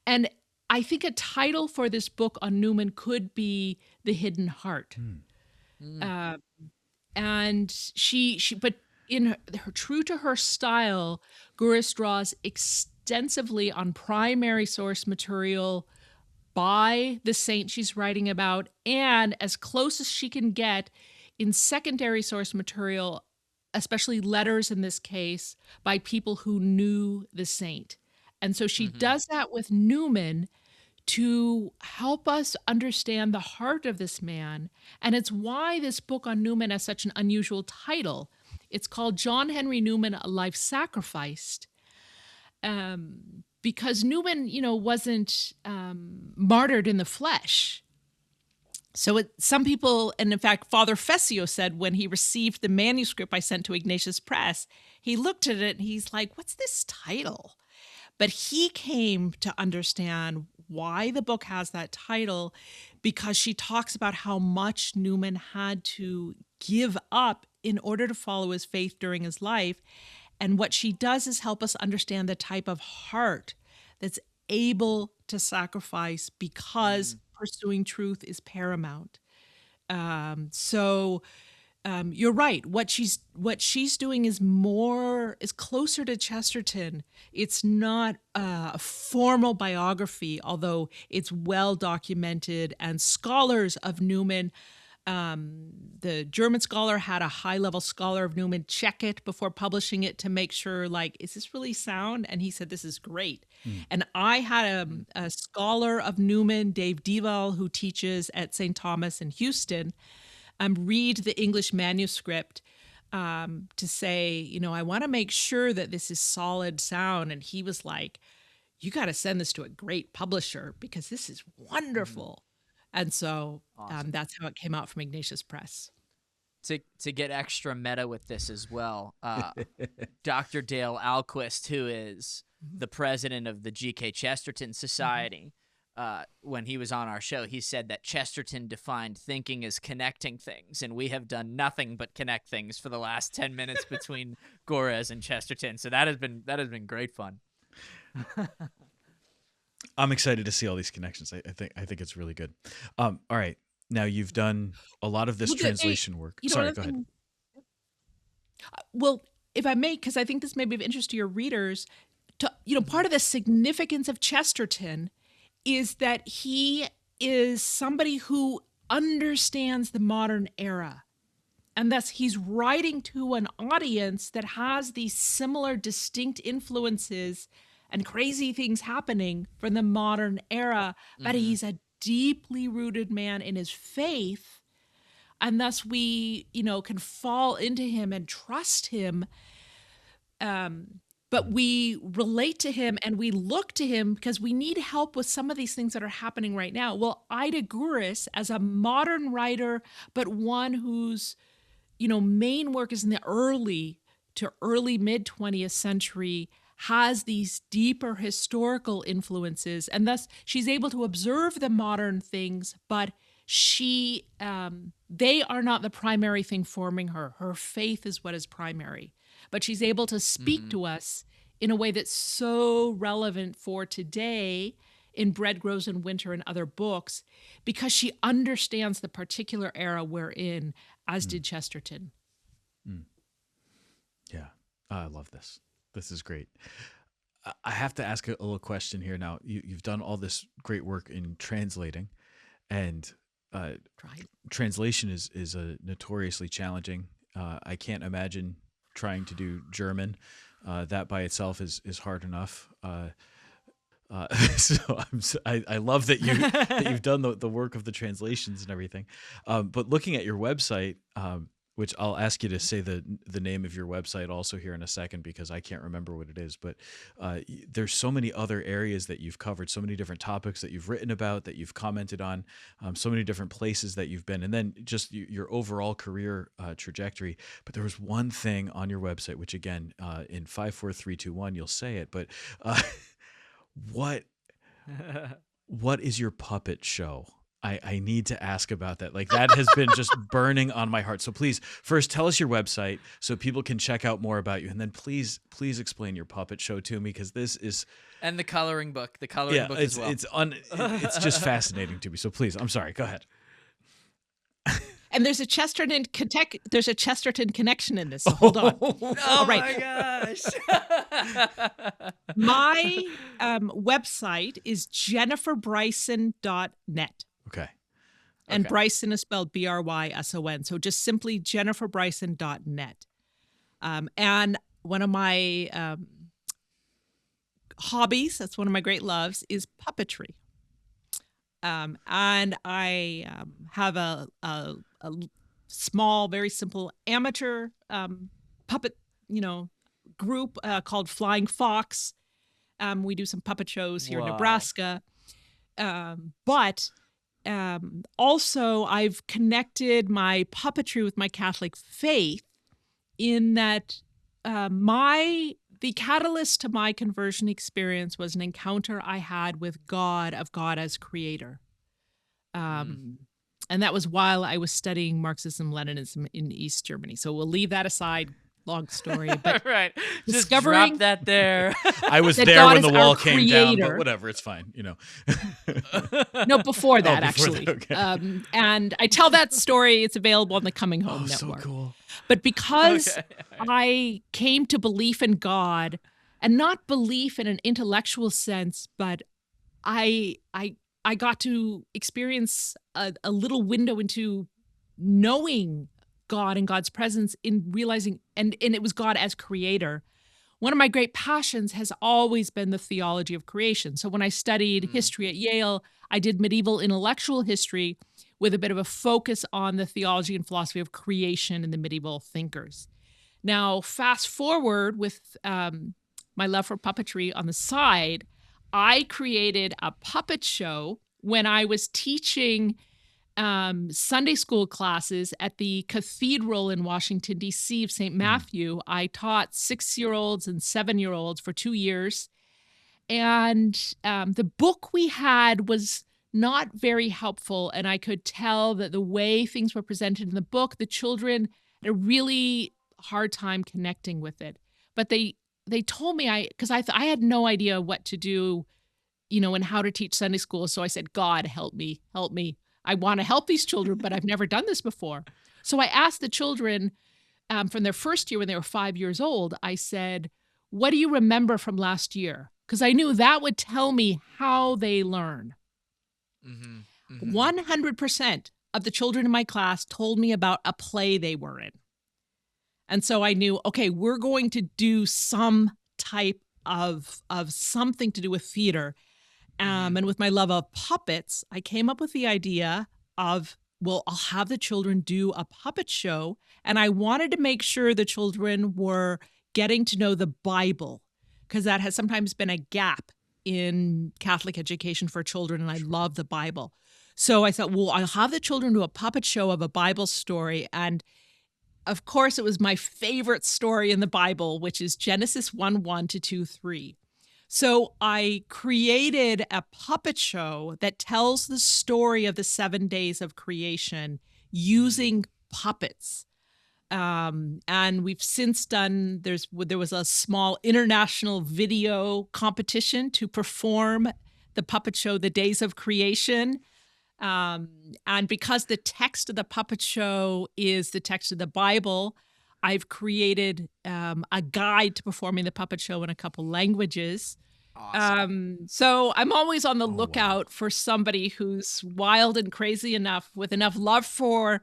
And I think a title for this book on Newman could be The Hidden Heart. And but in her true to her style, Görres draws extensively on primary source material by the saint she's writing about, and as close as she can get in secondary source material, especially letters in this case, by people who knew the saint. And so she does that with Newman to help us understand the heart of this man. And it's why this book on Newman has such an unusual title. It's called John Henry Newman, A Life Sacrificed. Because Newman, wasn't martyred in the flesh. So some people, and in fact, Father Fessio said when he received the manuscript I sent to Ignatius Press, he looked at it and he's like, what's this title? But he came to understand why the book has that title, because she talks about how much Newman had to give up in order to follow his faith during his life. And what she does is help us understand the type of heart that's able to sacrifice because pursuing truth is paramount. You're right. What she's doing is closer to Chesterton. It's not a formal biography, although it's well documented, and scholars of Newman, the German scholar had a high-level scholar of Newman check it before publishing it to make sure, is this really sound? And he said, this is great. And I had a scholar of Newman, Dave Deval, who teaches at St. Thomas in Houston, read the English manuscript to say, I want to make sure that this is solid sound. And he was like, you got to send this to a great publisher because this is wonderful. And so awesome. That's how it came out from Ignatius Press. To get extra meta with this as well, Dr. Dale Alquist, who is the president of the G.K. Chesterton Society, when he was on our show, he said that Chesterton defined thinking as connecting things, and we have done nothing but connect things for the last 10 minutes between Görres and Chesterton. So that has been great fun. I'm excited to see all these connections. I think it's really good. All right. Now you've done a lot of this translation work. Sorry, go ahead. Well, if I may, because I think this may be of interest to your readers, part of the significance of Chesterton is that he is somebody who understands the modern era. And thus he's writing to an audience that has these similar distinct influences and crazy things happening from the modern era, but he's a deeply rooted man in his faith, and thus we, can fall into him and trust him, but we relate to him and we look to him because we need help with some of these things that are happening right now. Well, Ida Görres, as a modern writer, but one whose, main work is in the early to early mid-20th century, has these deeper historical influences, and thus she's able to observe the modern things, but they are not the primary thing forming her. Her faith is what is primary. But she's able to speak to us in a way that's so relevant for today in Bread Grows in Winter and other books, because she understands the particular era we're in, as did Chesterton. Yeah, I love this. This is great. I have to ask a little question here now. You've done all this great work in translating, and translation is a notoriously challenging. I can't imagine trying to do German. That by itself is hard enough. So I love that you've done the work of the translations and everything. But looking at your website, which I'll ask you to say the name of your website also here in a second, because I can't remember what it is. But there's so many other areas that you've covered, so many different topics that you've written about, that you've commented on, so many different places that you've been, and then just your overall career trajectory. But there was one thing on your website, which again, in 5, 4, 3, 2, 1, you'll say it, but what is your puppet show? I need to ask about that. Like, that has been just burning on my heart. So please, first tell us your website so people can check out more about you. And then please explain your puppet show to me, because this is... And the coloring book. The coloring book as well. It's just fascinating to me. So please, I'm sorry. Go ahead. And there's a Chesterton connection in this. So hold on. Oh my gosh. My website is jenniferbryson.net. Okay. And Bryson is spelled Bryson. So just simply jenniferbryson.net. And one of my hobbies, that's one of my great loves, is puppetry. And I have a small, very simple amateur puppet, group called Flying Fox. We do some puppet shows here in Nebraska. But also I've connected my puppetry with my Catholic faith, in that the catalyst to my conversion experience was an encounter I had with God as creator. And that was while I was studying Marxism-Leninism in East Germany. So we'll leave that aside. Long story. But right. Just discovering drop that there. I was there God when the wall came down, creator. but whatever, it's fine. No, before that, actually. That, okay. And I tell that story. It's available on the Coming Home Network. So cool. But because I came to belief in God, and not belief in an intellectual sense, but I got to experience a little window into knowing God and God's presence, in realizing, and it was God as creator. One of my great passions has always been the theology of creation. So when I studied history at Yale, I did medieval intellectual history with a bit of a focus on the theology and philosophy of creation and the medieval thinkers. Now, fast forward with my love for puppetry on the side, I created a puppet show when I was teaching Sunday school classes at the cathedral in Washington, D.C. of St. Matthew. I taught 6-year-olds and 7-year-olds for 2 years. And the book we had was not very helpful. And I could tell that the way things were presented in the book, the children had a really hard time connecting with it. But they told me, because I had no idea what to do, and how to teach Sunday school. So I said, God, help me. I want to help these children, but I've never done this before. So I asked the children from their first year when they were 5 years old, I said, what do you remember from last year? Because I knew that would tell me how they learn. 100% of the children in my class told me about a play they were in. And so I knew, okay, we're going to do some type of something to do with theater. And with my love of puppets, I came up with the idea of, well, I'll have the children do a puppet show. And I wanted to make sure the children were getting to know the Bible, because that has sometimes been a gap in Catholic education for children. And I love the Bible. So I thought, well, I'll have the children do a puppet show of a Bible story. And of course, it was my favorite story in the Bible, which is Genesis 1:1 to 2:3. So I created a puppet show that tells the story of the 7 days of creation using puppets. And we've since done, there was a small international video competition to perform the puppet show, The Days of Creation. And because the text of the puppet show is the text of the Bible, I've created a guide to performing the puppet show in a couple languages. Awesome. So I'm always on the lookout for somebody who's wild and crazy enough, with enough love for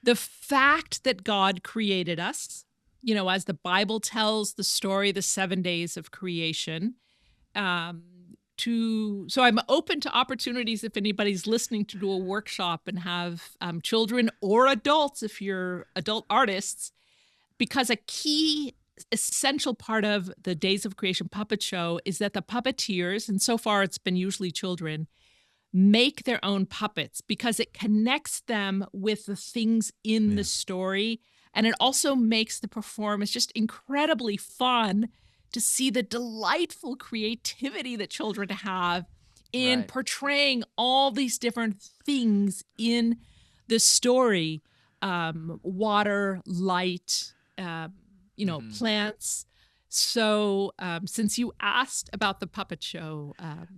the fact that God created us, as the Bible tells the story, the 7 days of creation. So I'm open to opportunities if anybody's listening to do a workshop and have children or adults, if you're adult artists, because a key essential part of the Days of Creation puppet show is that the puppeteers, and so far it's been usually children, make their own puppets because it connects them with the things in the story. And it also makes the performance just incredibly fun to see the delightful creativity that children have in portraying all these different things in the story. Water, light, plants. So since you asked about the puppet show,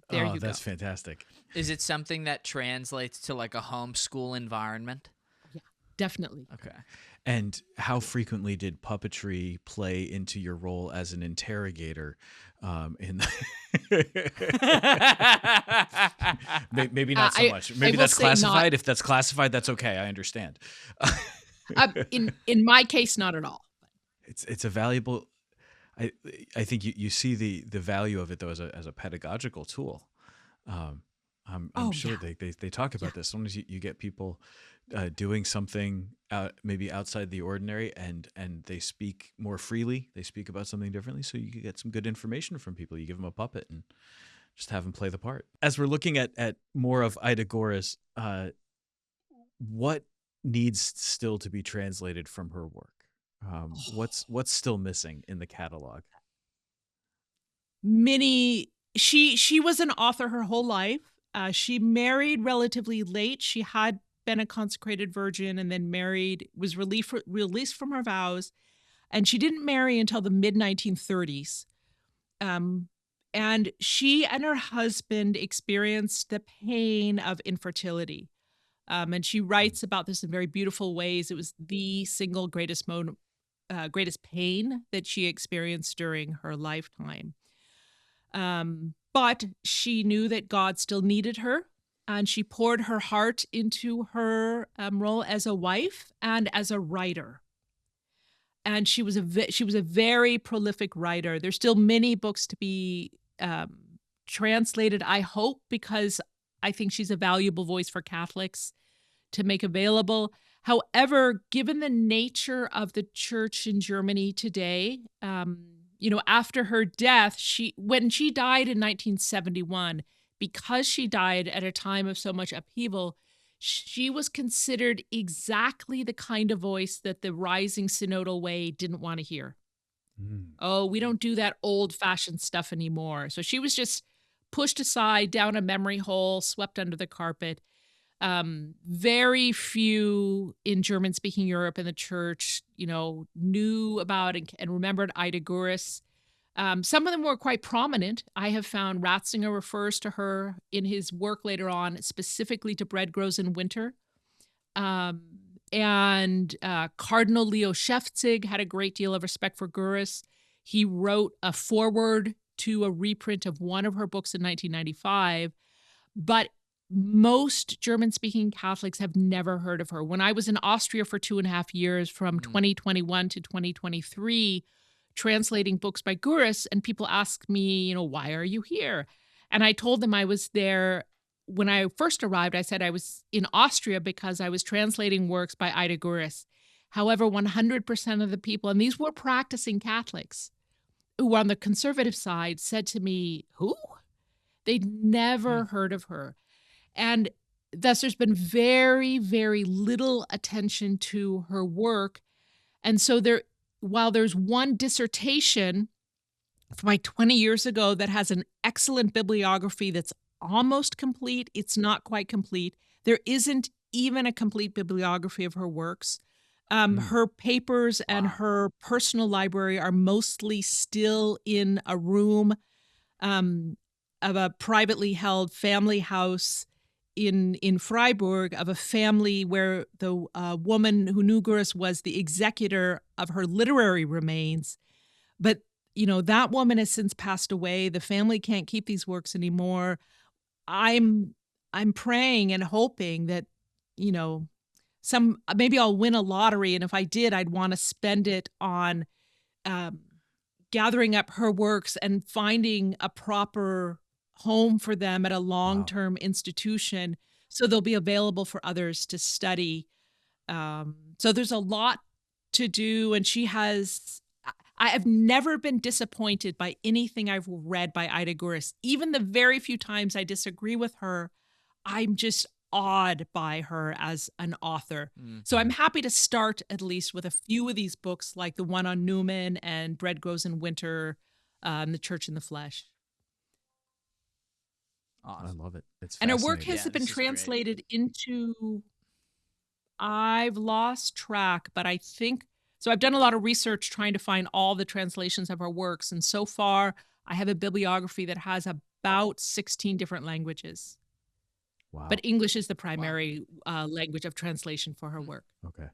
there you go. That's fantastic. Is it something that translates to like a homeschool environment? Yeah, definitely. Okay. And how frequently did puppetry play into your role as an interrogator? Maybe not so much. Maybe that's classified. If that's classified, that's okay. I understand. In my case, not at all. It's a valuable. I think you see the value of it though as a pedagogical tool. I'm sure they talk about this. Sometimes you get people doing something maybe outside the ordinary, and they speak more freely. They speak about something differently, so you can get some good information from people. You give them a puppet and just have them play the part. As we're looking at more of Ida Görres, what needs still to be translated from her work? What's still missing in the catalog? She was an author her whole life. She married relatively late. She had been a consecrated virgin and then married, was released from her vows, and she didn't marry until the mid-1930s. And she and her husband experienced the pain of infertility. And she writes about this in very beautiful ways. It was the single greatest pain that she experienced during her lifetime. But she knew that God still needed her, and she poured her heart into her role as a wife and as a writer. And she was a very prolific writer. There's still many books to be translated, I hope, because I think she's a valuable voice for Catholics to make available. However, given the nature of the church in Germany today, after her death, when she died in 1971, because she died at a time of so much upheaval, she was considered exactly the kind of voice that the rising synodal way didn't want to hear. Oh, we don't do that old-fashioned stuff anymore. So she was just pushed aside, down a memory hole, swept under the carpet. Very few in German-speaking Europe in the church, knew about and remembered Ida Görres. Some of them were quite prominent. I have found Ratzinger refers to her in his work later on, specifically to Bread Grows in Winter. And Cardinal Leo Schäfzig had a great deal of respect for Görres. He wrote a foreword to a reprint of one of her books in 1995. But most German-speaking Catholics have never heard of her. When I was in Austria for 2.5 years, from 2021 to 2023, translating books by Görres, and people asked me, why are you here? And I told them I was there. When I first arrived, I said I was in Austria because I was translating works by Ida Görres. However, 100% of the people, and these were practicing Catholics, who were on the conservative side, said to me, who? They'd never heard of her. And thus there's been very, very little attention to her work. And so while there's one dissertation from like 20 years ago that has an excellent bibliography that's almost complete. It's not quite complete. There isn't even a complete bibliography of her works. Her papers and her personal library are mostly still in a room of a privately held family house in Freiburg, of a family where the woman who knew Görres was the executor of her literary remains. But, that woman has since passed away. The family can't keep these works anymore. I'm praying and hoping that, maybe I'll win a lottery. And if I did, I'd want to spend it on gathering up her works and finding a proper home for them at a long-term institution so they'll be available for others to study. So there's a lot to do. And I have never been disappointed by anything I've read by Ida Görres. Even the very few times I disagree with her, I'm just awed by her as an author. So I'm happy to start at least with a few of these books, like the one on Newman and Bread Grows in Winter, The Church in the Flesh. Awesome. I love it. It's and her work has been translated into, I've lost track, but I think, so I've done a lot of research trying to find all the translations of her works. And so far, I have a bibliography that has about 16 different languages. Wow. But English is the primary language of translation for her work. Okay.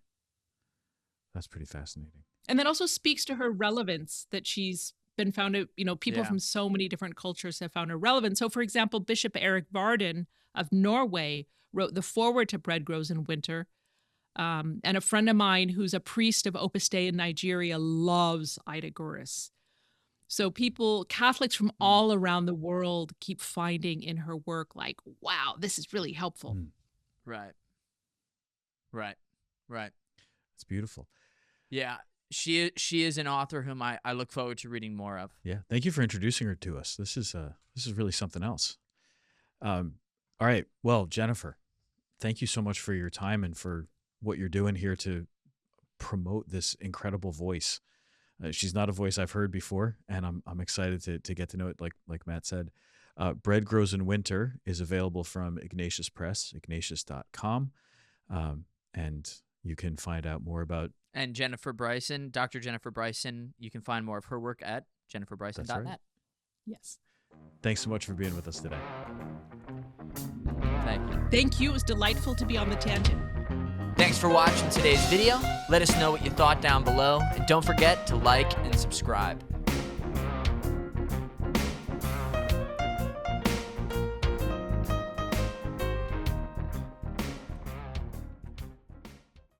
That's pretty fascinating. And that also speaks to her relevance, that she's been found, people from so many different cultures have found her relevant. So, for example, Bishop Erik Varden of Norway wrote the foreword to Bread Grows in Winter. And a friend of mine who's a priest of Opus Dei in Nigeria loves Ida Görres. So Catholics from all around the world keep finding in her work like, wow, this is really helpful. Right. It's beautiful. Yeah. She is an author whom I look forward to reading more of. Yeah. Thank you for introducing her to us. This is really something else. All right. Well, Jennifer, thank you so much for your time and for what you're doing here to promote this incredible voice. She's not a voice I've heard before, and I'm excited to get to know it. Like Matt said, Bread Grows in Winter is available from Ignatius Press, ignatius.com, and you can find out more about. And Jennifer Bryson, Dr. Jennifer Bryson, you can find more of her work at jenniferbryson.net. That's right. Yes. Thanks so much for being with us today. Thank you. Thank you. It was delightful to be on The Tangent. Thanks for watching today's video. Let us know what you thought down below, and don't forget to like and subscribe.